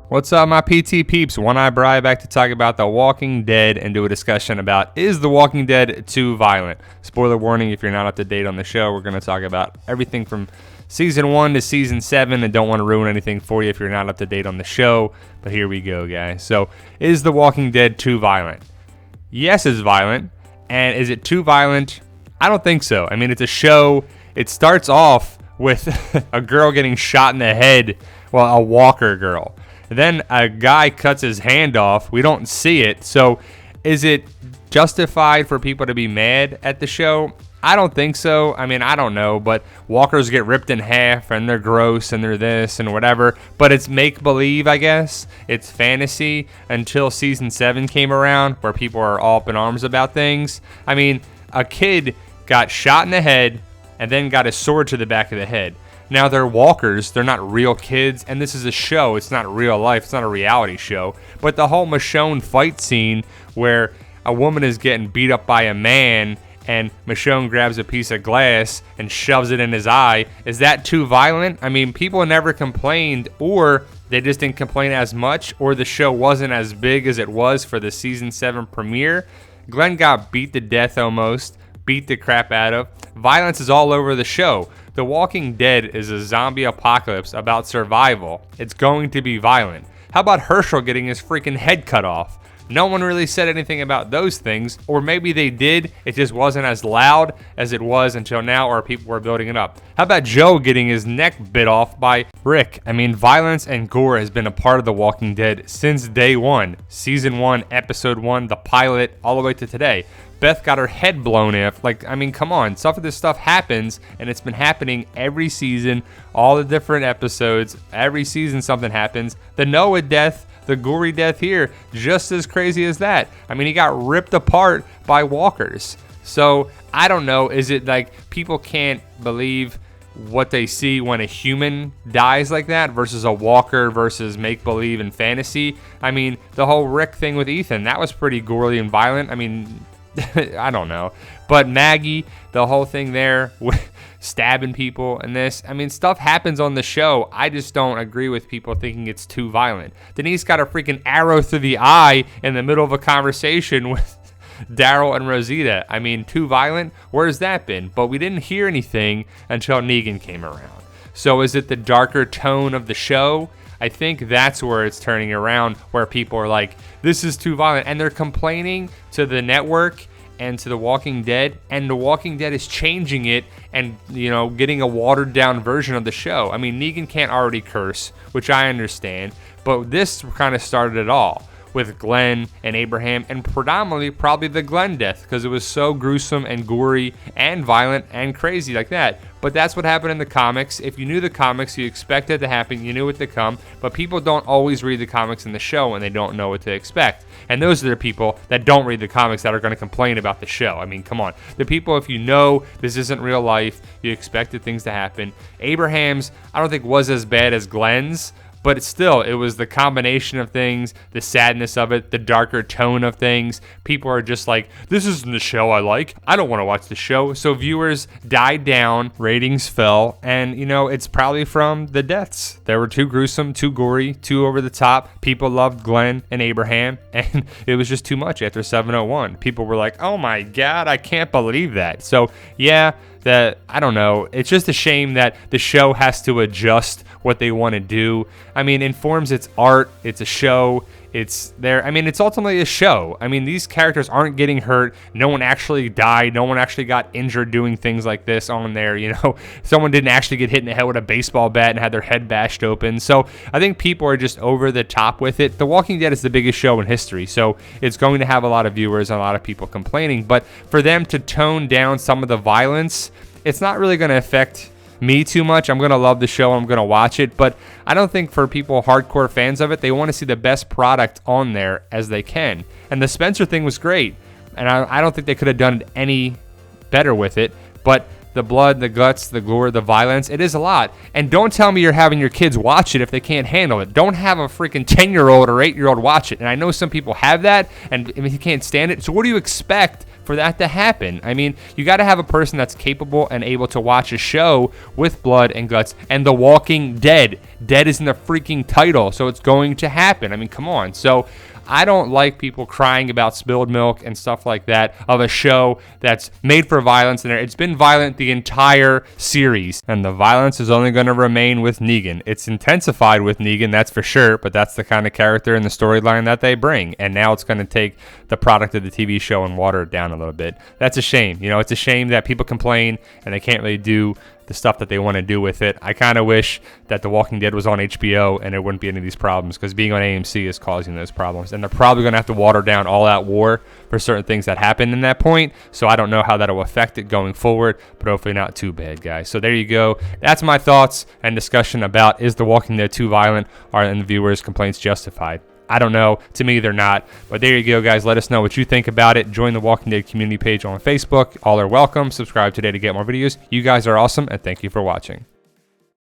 What's up, my PT peeps? One Eye Bri back to talk about The Walking Dead and do a discussion about, is The Walking Dead too violent? Spoiler warning, if you're not up to date on the show, we're going to talk about everything from Season 1 to Season 7 and don't want to ruin anything for you if you're not up to date on the show. But here we go, guys. So, is The Walking Dead too violent? Yes, it's violent. And is it too violent? I don't think so. I mean, it's a show. It starts off with a girl getting shot in the head, well, a walker girl. Then a guy cuts his hand off. We don't see it. So is it justified for people to be mad at the show? I don't think so. I mean, I don't know. But walkers get ripped in half and they're gross and they're this and whatever. But it's make-believe, I guess. It's fantasy until Season 7 came around where people are all up in arms about things. I mean, a kid got shot in the head and then got a sword to the back of the head. Now, they're walkers, they're not real kids, and this is a show, it's not real life, it's not a reality show. But the whole Michonne fight scene where a woman is getting beat up by a man and Michonne grabs a piece of glass and shoves it in his eye, is that too violent? I mean, people never complained, or they just didn't complain as much, or the show wasn't as big as it was for the Season 7 premiere. Glenn got beat to death almost, beat the crap out of. Violence is all over the show. The Walking Dead is a zombie apocalypse about survival. It's going to be violent. How about Herschel getting his freaking head cut off? No one really said anything about those things, or maybe they did, it just wasn't as loud as it was until now, or people were building it up. How about Joe getting his neck bit off by Rick? I mean, violence and gore has been a part of The Walking Dead since day one. Season 1, Episode 1, the pilot, all the way to today. Beth got her head blown off. Like, I mean, come on. Some of this stuff happens, and it's been happening every season, all the different episodes. Every season something happens. The Noah death, the gory death here, just as crazy as that. I mean, he got ripped apart by walkers. So, I don't know. Is it like people can't believe what they see when a human dies like that versus a walker versus make-believe and fantasy? I mean, the whole Rick thing with Ethan, that was pretty gory and violent. I mean, I don't know. But Maggie, the whole thing there with stabbing people and this, I mean, stuff happens on the show. I just don't agree with people thinking it's too violent. Denise got a freaking arrow through the eye in the middle of a conversation with Daryl and Rosita. I mean, too violent? Where's that been? But we didn't hear anything until Negan came around. So is it the darker tone of the show? I think that's where it's turning around, where people are like, this is too violent. And they're complaining to the network and to The Walking Dead. And The Walking Dead is changing it and, you know, getting a watered down version of the show. I mean, Negan can't already curse, which I understand. But this kind of started it all with Glenn and Abraham, and predominantly probably the Glenn death, because it was so gruesome and gory and violent and crazy like that. But that's what happened in the comics. If you knew the comics, you expected it to happen, you knew it to come, but people don't always read the comics in the show and they don't know what to expect. And those are the people that don't read the comics that are going to complain about the show. I mean, come on. The people, if you know this isn't real life, you expected things to happen. Abraham's, I don't think was as bad as Glenn's, but still, it was the combination of things, the sadness of it, the darker tone of things. People are just like, this isn't the show I like. I don't want to watch the show. So viewers died down, ratings fell, and, you know, it's probably from the deaths. They were too gruesome, too gory, too over the top. People loved Glenn and Abraham, and it was just too much after 701. People were like, oh my God, I can't believe that. So, yeah, that, I don't know. It's just a shame that the show has to adjust what they want to do. I mean, Informs, it's art, it's a show, it's there. I mean, it's ultimately a show. I mean, these characters aren't getting hurt. No one actually died. No one actually got injured doing things like this on there. You know, someone didn't actually get hit in the head with a baseball bat and had their head bashed open. So I think people are just over the top with it. The Walking Dead is the biggest show in history, so it's going to have a lot of viewers and a lot of people complaining. But for them to tone down some of the violence, it's not really going to affect me too much. I'm going to love the show. I'm going to watch it. But I don't think for people hardcore fans of it, they want to see the best product on there as they can. And the Spencer thing was great. And I don't think they could have done any better with it. But the blood, the guts, the gore, the violence. It is a lot. And don't tell me you're having your kids watch it if they can't handle it. Don't have a freaking 10-year-old or 8-year-old watch it. And I know some people have that, and if you can't stand it. So what do you expect for that to happen? I mean, you got to have a person that's capable and able to watch a show with blood and guts. And The Walking Dead. Dead is in the freaking title, so it's going to happen. I mean, come on. So I don't like people crying about spilled milk and stuff like that of a show that's made for violence, and it's been violent the entire series, and the violence is only going to remain with Negan. It's intensified with Negan, that's for sure, but that's the kind of character and the storyline that they bring, and now it's going to take the product of the TV show and water it down a little bit. That's a shame. You know, it's a shame that people complain and they can't really do the stuff that they want to do with it. I kind of wish that The Walking Dead was on HBO and there wouldn't be any of these problems, because being on AMC is causing those problems. And they're probably going to have to water down All Out War for certain things that happened in that point. So I don't know how that will affect it going forward, but hopefully not too bad, guys. So there you go. That's my thoughts and discussion about, is The Walking Dead too violent? Are the viewers' complaints justified? I don't know. To me, they're not. But there you go, guys. Let us know what you think about it. Join the Walking Dead community page on Facebook. All are welcome. Subscribe today to get more videos. You guys are awesome, and thank you for watching.